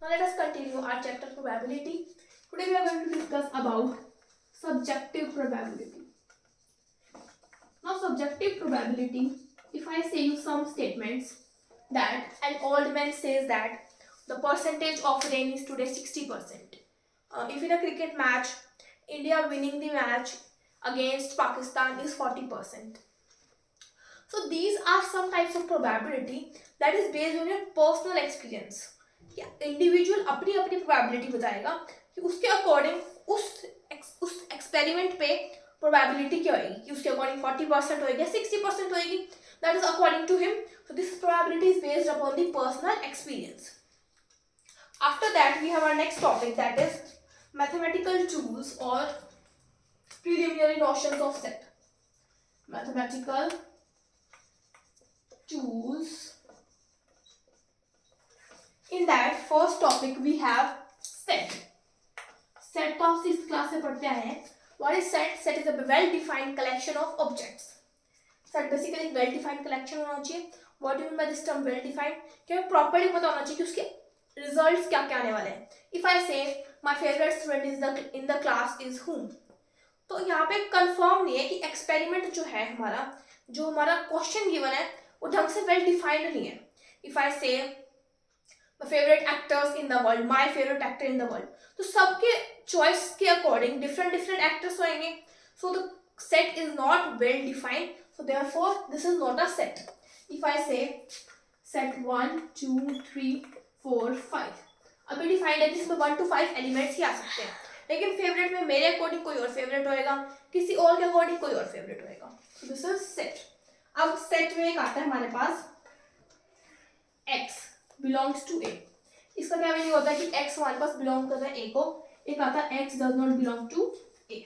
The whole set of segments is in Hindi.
Now let us continue our chapter probability. Today we are going to discuss about subjective probability. Now subjective probability, if I say you some statements that an old man says that the percentage of rain is today 60%. If in a cricket match, India winning the match against Pakistan is 40%. So these are some types of probability that is based on your personal experience. कि इंडिविजुअल अपनी अपनी प्रोबेबिलिटी बताएगा कि उसके अकॉर्डिंग उस एक्सपेरिमेंट पे प्रोबेबिलिटी क्या होगी कि उसके अकॉर्डिंग 40% होएगी या 60% होएगी. That is according to him. So this probability is based upon the personal experience. After that we have our next topic that is mathematical tools और preliminary notions of set. Mathematical tools. In that first topic we have set. Set तो आप 6th क्लास में पढ़ते आए हैं. What is set? Set is a well-defined collection of objects. Set basically एक well-defined collection होना चाहिए. What do you mean by this term well-defined? कि हमें properly पता होना चाहिए कि उसके results क्या क्या आने वाले हैं. If I say my favorite student in the class is whom, तो यहाँ पे कंफर्म नहीं है कि एक्सपेरिमेंट जो है हमारा क्वेश्चन गिवन है वो ढंग से वेल डिफाइंड नहीं है. इफ आई से my favourite actors in the world, my favourite actor in the world, तो सबके चॉइस के अकॉर्डिंग डिफरेंट डिफरेंट एक्टर्स होंगे. So the set is not well defined, so therefore this is not a set. If I से सेट 1 2 3 4 5, अभी डिफाइंड है जिसमें 1 to 5 एलिमेंट्स ही आ सकते हैं, लेकिन फेवरेट में मेरे अकॉर्डिंग कोई और फेवरेट होएगा, किसी और के अकॉर्डिंग कोई और फेवरेट होएगा. This is set. अब सेट में एक आता है हमारे पास x बिलोंग्स टू a. इसका क्या मीनिंग होता है कि x हमारे पास बिलोंग करता है a को. एक आता है x does not belong to a.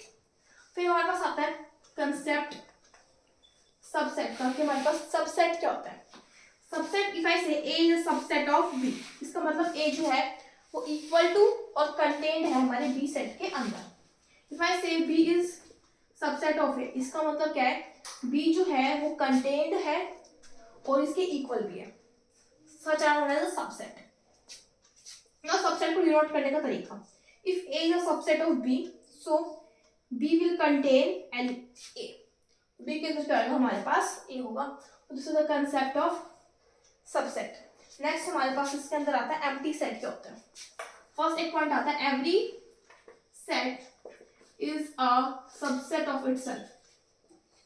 फिर हमारे पास आता है कंसेप्ट सबसेट का. कि हमारे पास सबसेट क्या होता है. सबसेट इफ आई से a is a subset of b, इसका मतलब a जो है वो इक्वल टू और कंटेन्ड है हमारे बी सेट के अंदर. इफ आई से बी इज सबसेट ऑफ ए, इसका मतलब क्या है बी जो है वो कंटेन्ड है और इसके इक्वल भी है. Such are known as a subset. Now subset को डिनोट करने का तरीका, if A is a subset of B so B will contain an A. B के अंदर क्या होगा हमारे पास ए होगा. This is the concept of subset. Next हमारे पास इसके अंदर आता है एम्प्टी सेट. क्या होता है. फर्स्ट एक पॉइंट आता है every set is a subset of itself.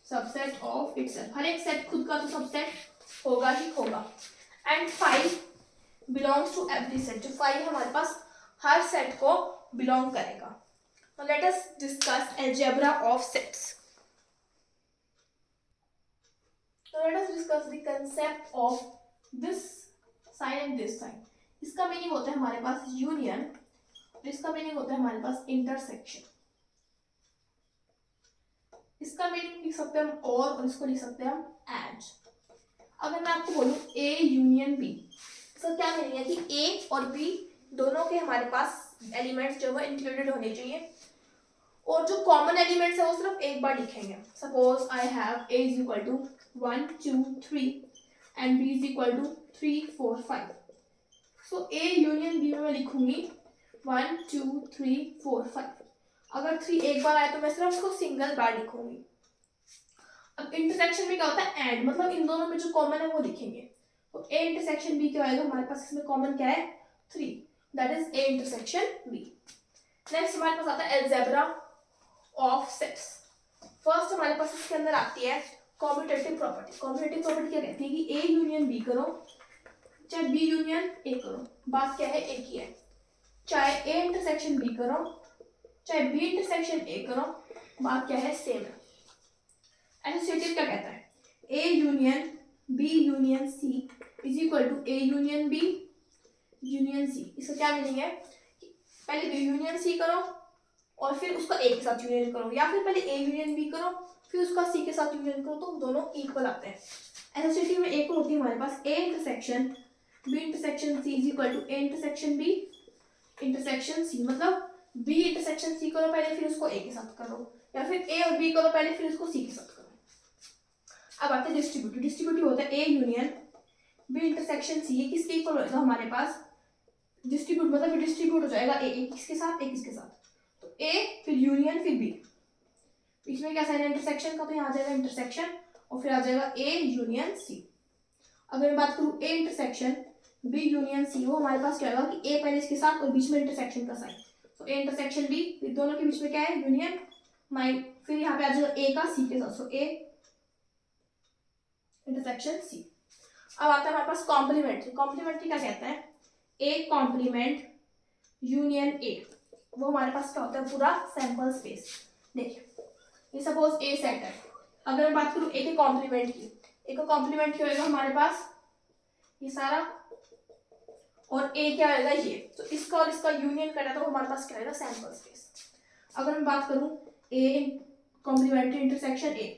Subset of itself, हर एक सेट खुद का तो सबसेट होगा ही होगा. And 5 belongs to every set. जो 5 हमारे पास हर सेट को बिलोंग करेगा. Now let us discuss algebra of sets. So let us discuss the concept of this sign and this sign. इसका मीनिंग होता है हमारे पास यूनियन, इसका मीनिंग होता है हमारे पास इंटरसेक्शन. इसका मीनिंग लिख सकते हैं हम और इसको लिख सकते हैं हम एंड. अगर मैं आपको बोलूं ए यूनियन बी, इसका क्या मीनिंग है कि ए और बी दोनों के हमारे पास एलिमेंट्स जो है इंक्लूडेड होने चाहिए और जो कॉमन एलिमेंट्स है वो सिर्फ एक बार लिखेंगे. Suppose I have A is equal to 1 2 3 and b is equal to 3 4 5. So a union b में मैं लिखूंगी 1 2 3 4 5. अगर 3 एक बार आए तो मैं सिर्फ उसको सिंगल बार लिखूंगी. अब इंटरसेक्शन में क्या होता है एंड, मतलब इन दोनों में जो कॉमन है वो लिखेंगे. तो a इंटरसेक्शन b क्या आएगा हमारे पास. इसमें कॉमन क्या है 3, that is a intersection b. Next हमारे पास आता है अलजेब्रा ऑफ सेट्स. फर्स्ट हमारे पास इसके अंदर आती है कॉम्यूटेटिव प्रॉपर्टी. कॉम्यूटेटिव प्रॉपर्टी क्या कहती है कि ए यूनियन बी करो चाहे बी यूनियन ए करो, बात क्या है एक ही है. चाहे ए इंटरसेक्शन बी करो चाहे बी इंटरसेक्शन ए करो, बात क्या है सेम है. एसोसिएटिव क्या कहता है A union B union C is equal to A union B union C. इसका क्या मीनिंग है कि पहले बी यूनियन सी करो और फिर उसका ए के साथ यूनियन करो, या फिर पहले ए यूनियन बी करो फिर उसका सी के साथ यूनियन करो, तो दोनों इक्वल आते हैं. एसोसिएटिव में एक होती है हमारे पास A intersection B intersection C is equal to A intersection B intersection C. मतलब बी इंटरसेक्शन सी करो पहले फिर उसको ए के साथ करो, या फिर ए और बी करो पहले फिर उसको सी के साथ करो. अब आते हैं डिस्ट्रीब्यूटिव. डिस्ट्रीब्यूटिव होता है A union B intersection C. ये किसके इक्वल होगा हमारे पास डिस्ट्रीब्यूट मतलब डिस्ट्रीब्यूट हो जाएगा ए एक इसके साथ एक इसके साथ, तो ए फिर यूनियन फिर बी, बीच में क्या साइन है इंटरसेक्शन का, तो यहाँ आ जाएगा इंटरसेक्शन और फिर आ जाएगा ए यूनियन सी। अगर मैं बात करूँ A intersection B union C, वो हमारे पास क्या होगा कि ए पहले इसके साथ और बीच में इंटरसेक्शन का साइन, तो ए इंटरसेक्शन बी, फिर दोनों के बीच में क्या है यूनियन माइन, फिर यहाँ पे आ जाएगा ए का सी के साथ, सो ए इंटरसेक्शन सी। अब आता है हमारे पास कॉम्प्लीमेंट्री। कॉम्प्लीमेंट्री क्या कहता है, ए कॉम्प्लीमेंट यूनियन ए, वो हमारे पास क्या होता है पूरा सैंपल स्पेस। देखिए ये सपोज ए सेट है, अगर मैं बात करूँ ए के कॉम्प्लीमेंट की, ए का कॉम्प्लीमेंट क्या होगा हमारे पास ये सारा, और ए क्या होगा ये, तो इसका और इसका यूनियन करना तो हमारे पास क्या आएगा सैंपल स्पेस। अगर मैं बात करूँ ए कॉम्प्लीमेंट्री इंटरसेक्शन ए,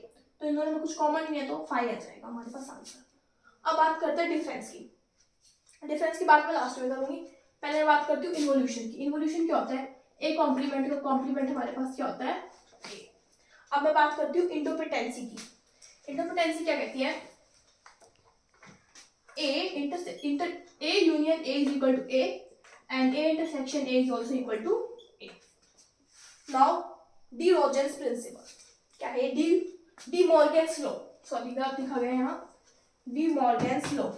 तो इन दोनों में कुछ कॉमन नहीं है तो 5 आ जाएगा हमारे पास आंसर। अब बात करते हैं डिफरेंस की। डिफरेंस की बात मैं लास्ट में करूंगी, पहले मैं बात करती हूँ इन्वोल्यूशन की। इन्वोल्यूशन क्या होता है, ए कॉम्प्लीमेंट का कॉम्प्लीमेंट हमारे पास क्या होता है ए। अब मैं बात करती हूँ इंडोपेटेंसी की। इंडोपेटेंसी क्या कहती है, A union A is equal to A and A intersection A is also equal to A. Now the Rosen's principle क्या है, डी मॉर्गन्स लॉ, सॉरी गलत लिखा गया यहाँ, डी मॉर्गन्स लॉ।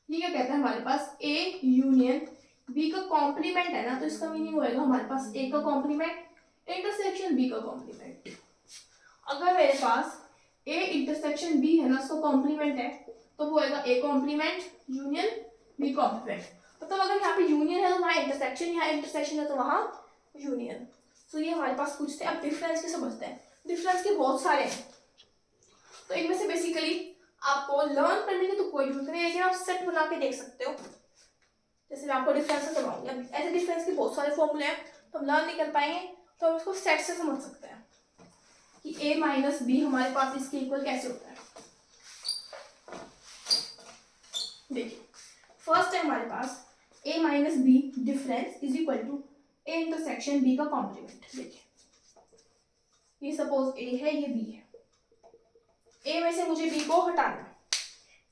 ये क्या कहता है हमारे पास ए यूनियन बी का कॉम्प्लीमेंट है ना, तो इसका मीनिंग होएगा हमारे पास ए का कॉम्प्लीमेंट इंटरसेक्शन बी का कॉम्प्लीमेंट। अगर मेरे पास ए इंटरसेक्शन बी है ना, उसका कॉम्प्लीमेंट है, तो वो होएगा A complement union B complement. मतलब अगर यहाँ पे यूनियन है तो वहाँ इंटरसेक्शन, यहाँ इंटरसेक्शन है तो वहाँ यूनियन। तो ये हमारे पास पूछते हैं। अब डिफरेंस के समझते हैं। डिफरेंस के बहुत सारे हैं, तो इनमें से बेसिकली आपको लर्न करने की तो कोई जरूरत नहीं है, लेकिन आप सेट बना के देख सकते हो। जैसे मैं आपको डिफरेंस से समझाऊंगी, अब ऐसे डिफरेंस के बहुत सारे फॉर्मूले हैं तो हम लर्न नहीं कर पाएंगे, तो हम इसको सेट से समझ सकते हैं कि a माइनस बी हमारे पास इसके इक्वल कैसे होता है। देखिए फर्स्ट है हमारे पास a minus B difference is equal to a intersection b का कॉम्प्लीमेंट। देखिए ये सपोज a है ये b है, a में से मुझे b को हटाना है,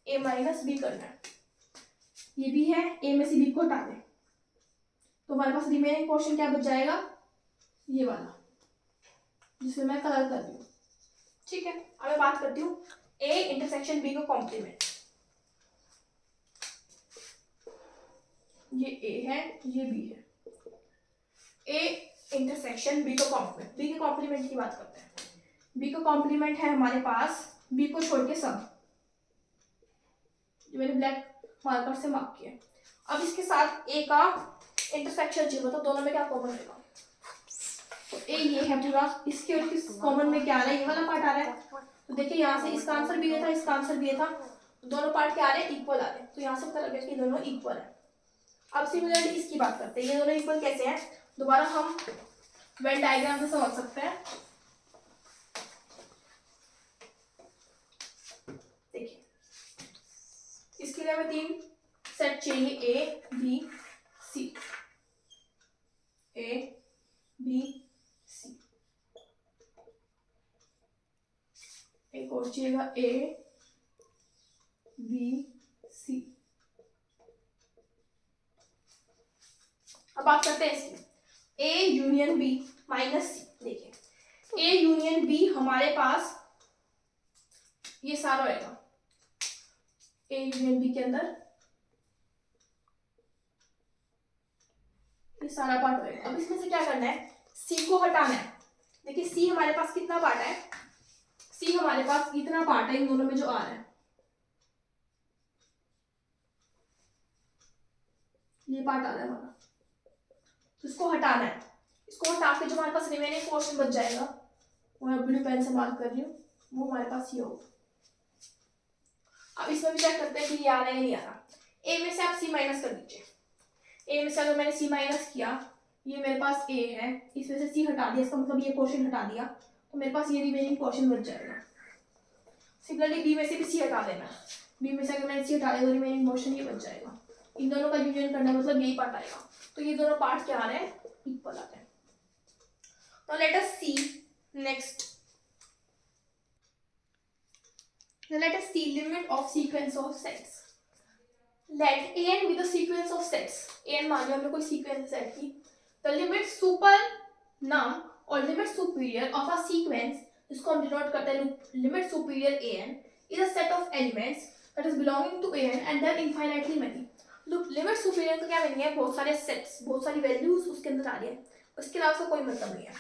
a माइनस बी करना है, ये भी है a में से b को हटा दें, तो हमारे पास रिमेनिंग पोर्शन क्या बच जाएगा, ये वाला जिसमें मैं कलर कर रही हूँ। ठीक है, अब मैं बात करती हूँ a इंटरसेक्शन b का कॉम्प्लीमेंट। ये a है ये b है, a इंटरसेक्शन b का कॉम्प्लीमेंट। b के कॉम्प्लीमेंट की बात करते हैं। b का कॉम्प्लीमेंट है हमारे पास b को छोड़ के सब, जो मैंने ब्लैक मार्कर से मार्क किया। अब इसके साथ a का इंटरसेक्शन चाहिए, तो दोनों में क्या कॉमन रहेगा, तो a ये है पूरा, इसके और किस कॉमन में क्या आ रहा है, ये वाला पार्ट आ रहा है। तो देखिए यहाँ से इसका आंसर भी ये था, इसका आंसर भी ये था, तो दोनों पार्ट क्या आ रहे हैं इक्वल आ रहे हैं, तो यहाँ से पता लग गया कि दोनों इक्वल है। अब सिमिलरली इसकी बात करते हैं, ये दोनों इक्वल कैसे हैं, दोबारा हम वेन डायग्राम से समझ सकते हैं। देखिए इसके लिए हमें 3 सेट चाहिए, A B C, A B C, एक और चाहिएगा ए बी सी। अब बात करते हैं इसकी ए यूनियन बी माइनस सी। देखिए ए यूनियन बी हमारे पास ये सारा रहेगा, ए यूनियन बी के अंदर ये सारा पार्ट होएगा। अब इसमें से क्या करना है, सी को हटाना है। देखिए सी हमारे पास कितना पार्ट है, सी हमारे पास इतना पार्ट है इन दोनों में जो आ रहा है, ये पार्ट आ रहा है हमारा, तो इसको हटाना है। इसको हटा के जो हमारे पास रिमेनिंग पोर्शन बच जाएगा, वो मैं ब्लू पेन से मार्क कर रही हूँ, वो हमारे पास ये होगा। अब इसमें भी चेक करते हैं कि ये आ रहा है या नहीं आ रहा। ए में से आप सी माइनस कर दीजिए, ए में से अगर मैंने सी माइनस किया, ये मेरे पास ए है, इसमें से सी हटा दिया, इसका मतलब ये पोर्शन हटा दिया, तो मेरे पास ये रिमेनिंग पोर्शन बच जाएगा। सिमिलरली बी में से भी सी हटा देना, बी में से अगर मैंने सी हटा दिया तो रिमेनिंग पोर्शन ये बच जाएगा। इन दोनों का यूनियन करना मतलब यही पार्ट आएगा, तो ये दोनों पार्ट क्या आ रहे हैं इक्वल आ रहे हैं। तो let us C next. Now let us see limit of sequence of sets. Let an be the sequence of sets. An मान लो हमने कोई sequence set की. The limit super num or limit superior of a sequence, जिसको हम denote करते हैं limit superior an, is a set of elements that is belonging to an and then infinitely many. Limit superior का क्या मीनिंग है? बहुत सारे सेट्स, बहुत सारी वैल्यूज उसके अंदर आ रही है, उसके अलावा उसका कोई मतलब नहीं है.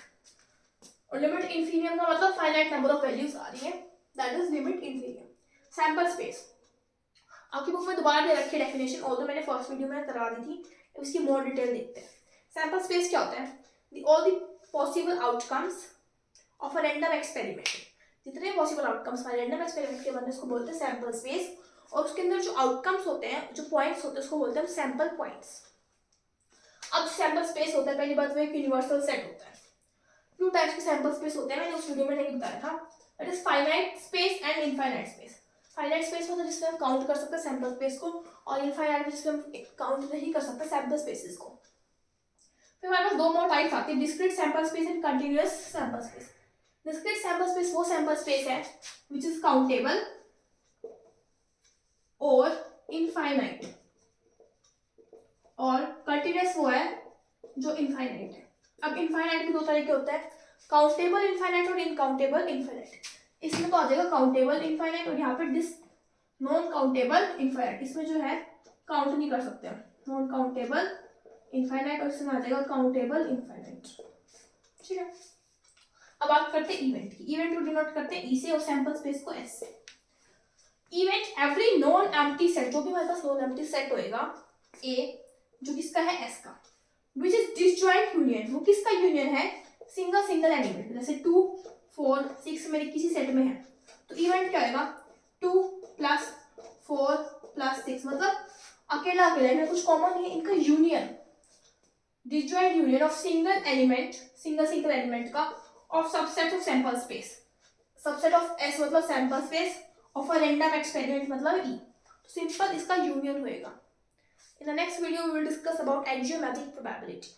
और लिमिट इन्फिनियम का मतलब फाइनाइट नंबर ऑफ वैल्यूज आ रही है, that is limit infimum. Sample space आपकी बुक में दोबारा दे रखी है डेफिनेशन, और तो मैंने फर्स्ट वीडियो में करा दी थी, उसकी मोर डिटेल देखते हैं. सैंपल स्पेस क्या होता है? All the possible outcomes of a random experiment. जितने पॉसिबल आउटकम्स वाले रैंडम एक्सपेरिमेंट के बनने उसको बोलते हैं सैंपल स्पेस. और उसके अंदर जो आउटकम्स होते हैं, जो पॉइंट्स होते हैं, उसको बोलते हैं सैंपल पॉइंट्स. अब सैंपल स्पेस होता है, पहली बात वो एक यूनिवर्सल सेट होता है. टू टाइप्स के सैंपल स्पेस होते हैं, मैंने उस वीडियो में नहीं बताया था. That is finite space and infinite space. Finite space मतलब जिसमें हम काउंट कर सकते हैं सैंपल स्पेस को, और इनफाइनाइट जिसमें हम काउंट नहीं कर सकते सैंपल स्पेसेस को. फिर हमारे पास दो मोर टाइप्स आती है, discrete sample space and continuous sample space. Discrete sample space वो सैंपल स्पेस है विच इज काउंटेबल और इनफाइनाइट, और कंटीन्यूअस वो है जो इनफाइनाइट है. अब इनफाइनाइट के दो तरीके होते हैं, काउंटेबल इनफाइनाइट और इनकाउंटेबल इनफाइनाइट. इसमें तो आ जाएगा काउंटेबल इनफाइनाइट, और यहाँ पे नॉन काउंटेबल इनफाइनाइट. इसमें जो है काउंट नहीं कर सकते हम, नॉन काउंटेबल इनफाइनाइट, और इसमें आ जाएगा काउंटेबल इनफाइनाइट. ठीक है. अब बात करते हैं इवेंट की. इवेंट को डिनोट करते हैं ई से और सैंपल स्पेस को एस से. Event every non empty set, जो भी हमारे पास नॉन एम्प्टी सेट होएगा ए, जो किसका है एस का, विच इज डिसजॉइंट यूनियन. वो किसका यूनियन है? Single element. जैसे 2 4 6 मेरे किसी सेट में है, तो इवेंट क्या होगा? 2 + 4 + 6, मतलब अकेला में कुछ कॉमन नहीं है, इनका union, disjoint union of single element का of subset of sample space. Subset of S मतलब sample space, of a random experiment मतलब ई. सिंपल इसका यूनियन होएगा. In the next video we will discuss about axiomatic probability.